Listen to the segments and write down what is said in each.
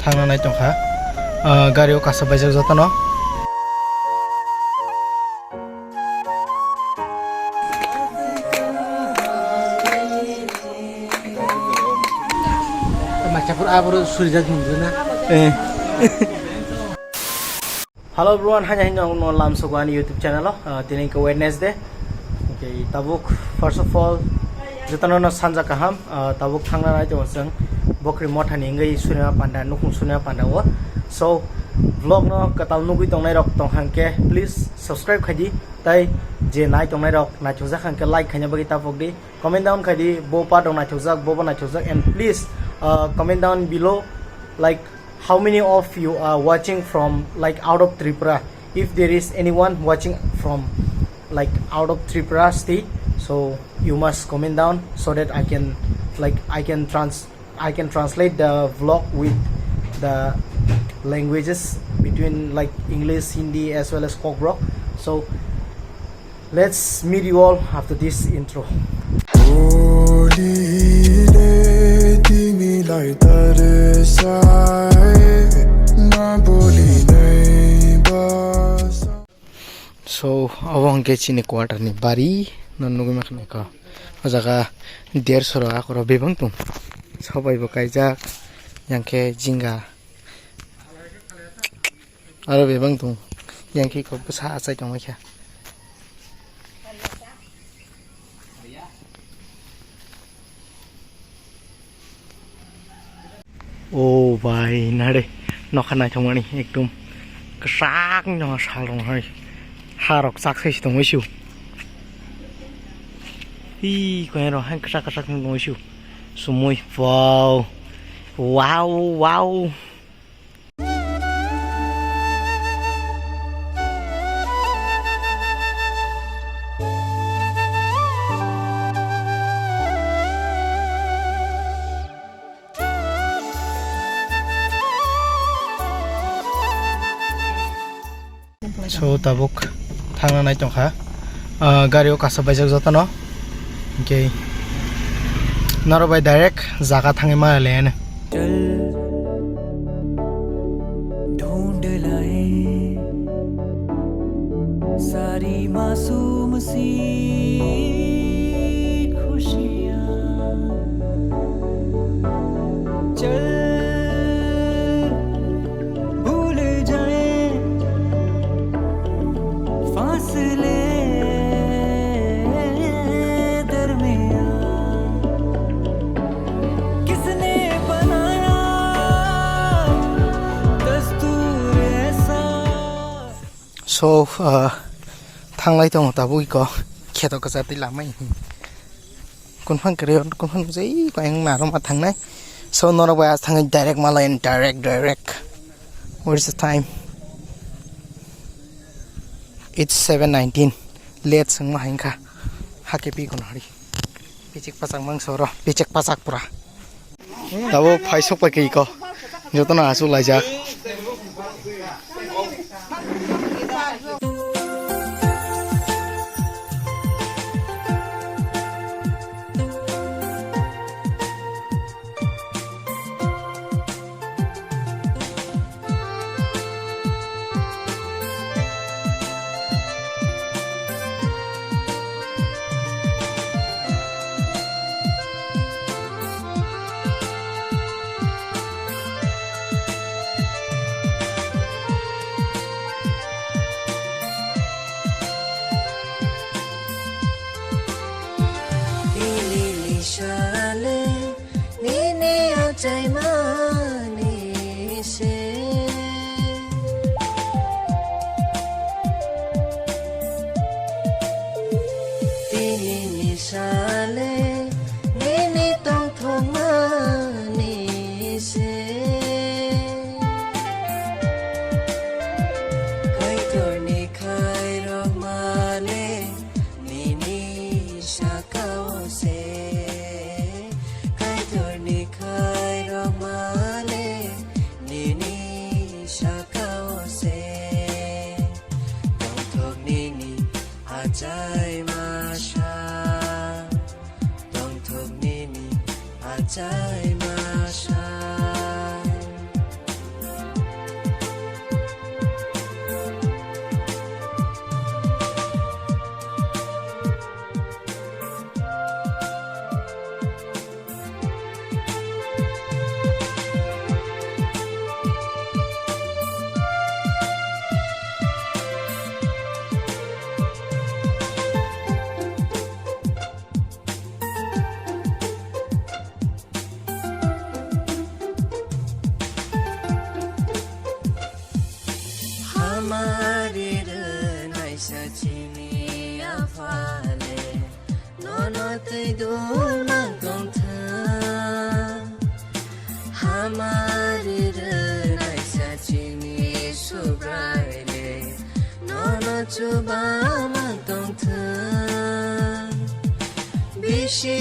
थांनानै दंखा गारियाव Kasa बायजाक जातानो macapur abro surijak nungguina Hello everyone, hanya no lam sogani YouTube channel tini ke Wednesday. Okay, tabuk first of all jetano no sanja kaham tabuk thangna nai jong Bokhiri mothani ngai sunya panda nukung sunya panda wo. So vlog no katal nugui tongnai rok tong hangke please subscribe khadi tai je nai tongnai rok na chujak hangke like khanya bagi tapok di comment down khadi bo pa dong na chujak bo na chujak and please comment down below like how many of you are watching from like out of Tripura. If there is anyone watching from like out of Tripura state, so you must comment down so that I can translate the vlog with the languages between like English, Hindi as well as Kokrok. So let's meet you all after this intro. So awang ke chini quarter ni bari nanu gima khane ka jaga 150 ra koro bebang tum sabai bo kaijak yangke jinga aro bebang tum yangke ko basa achai tong kha oh bhai nare nokhana thongani ekdum ksak no salong hai harok saksai tong isu hi ko ero hang ksak tong isu sumoi wow So tabuk thangna nai tongkha gario kasa baijak jotano okay naro by direct jaga thangai ma len ढूंढ लाए सारी मासूम सी खुशियां चल भूल जाए फासले दरमियां किसने बनाया दस्तूर ऐसा so thanglai tong tabu ko kheto ka jati lamai konfang kreon konfang jai ko ang maro ma thangnai so noro ba thangai direct malayan direct what is the time it's 7:19 late sang ma hingkha hakepi kon hari pichik pasak mang soro pichik pasak pura tabo phaisok pa ki ko jotona asu laijak Achaima दूर मांगों था हमारे रनाई सचिनी सुब्राइले नोनो चुबा मांगों था बिशी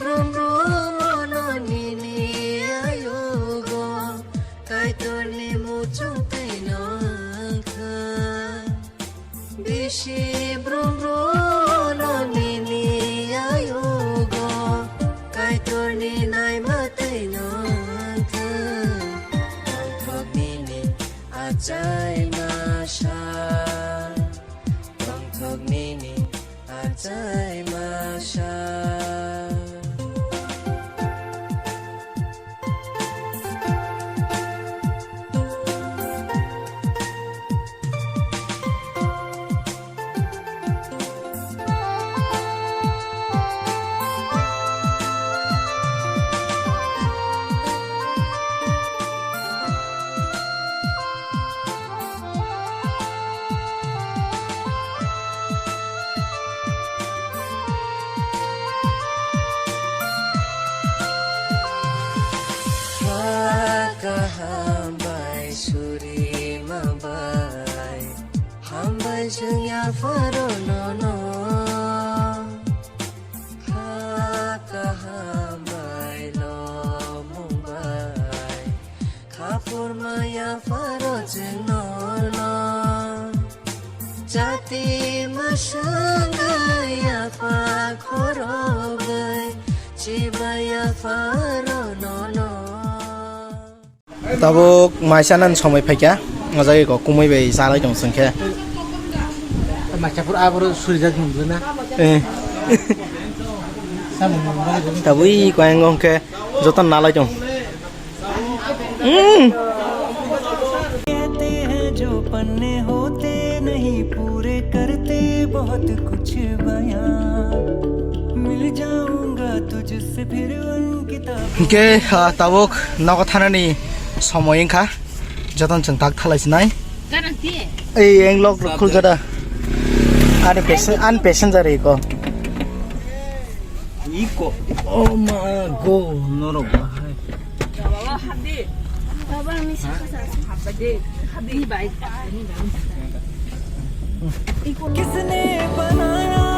ब्रुम ब्रुम नोनी आयोगो kai torni muchung kainong ka bishi brum brum no nini ayogo kai torni nai matai nong ka thok nini achai ma sha thok nini achai ma sha hambai suri mabai hambai jengya faro no no ka hambai lo mumbai khapur maya faro no no jati masangaya pa khorogai chibaya faro no no tabuk maisanan somai phaika ngajai ko kumai bai salai dong sangkhe Macapur abur surijak nunggu na. Tabui ko engong ke jotan nalai dong कहते हैं जो पन्ने होते नहीं पूरे करते बहुत कुछ बयां मिल जाऊंगा तुझसे फिर उन किताबों ke tabuk nago thanani সময় ইনখা যতন চং তাক থালাইছ নাই এই এংলক খুলজা আন প্যাসেঞ্জার ইকো ও মা গো নরো ভাই বাবা হাদি বাবা আমি সাথে হাবদে হাদি বাইক किसने बनाया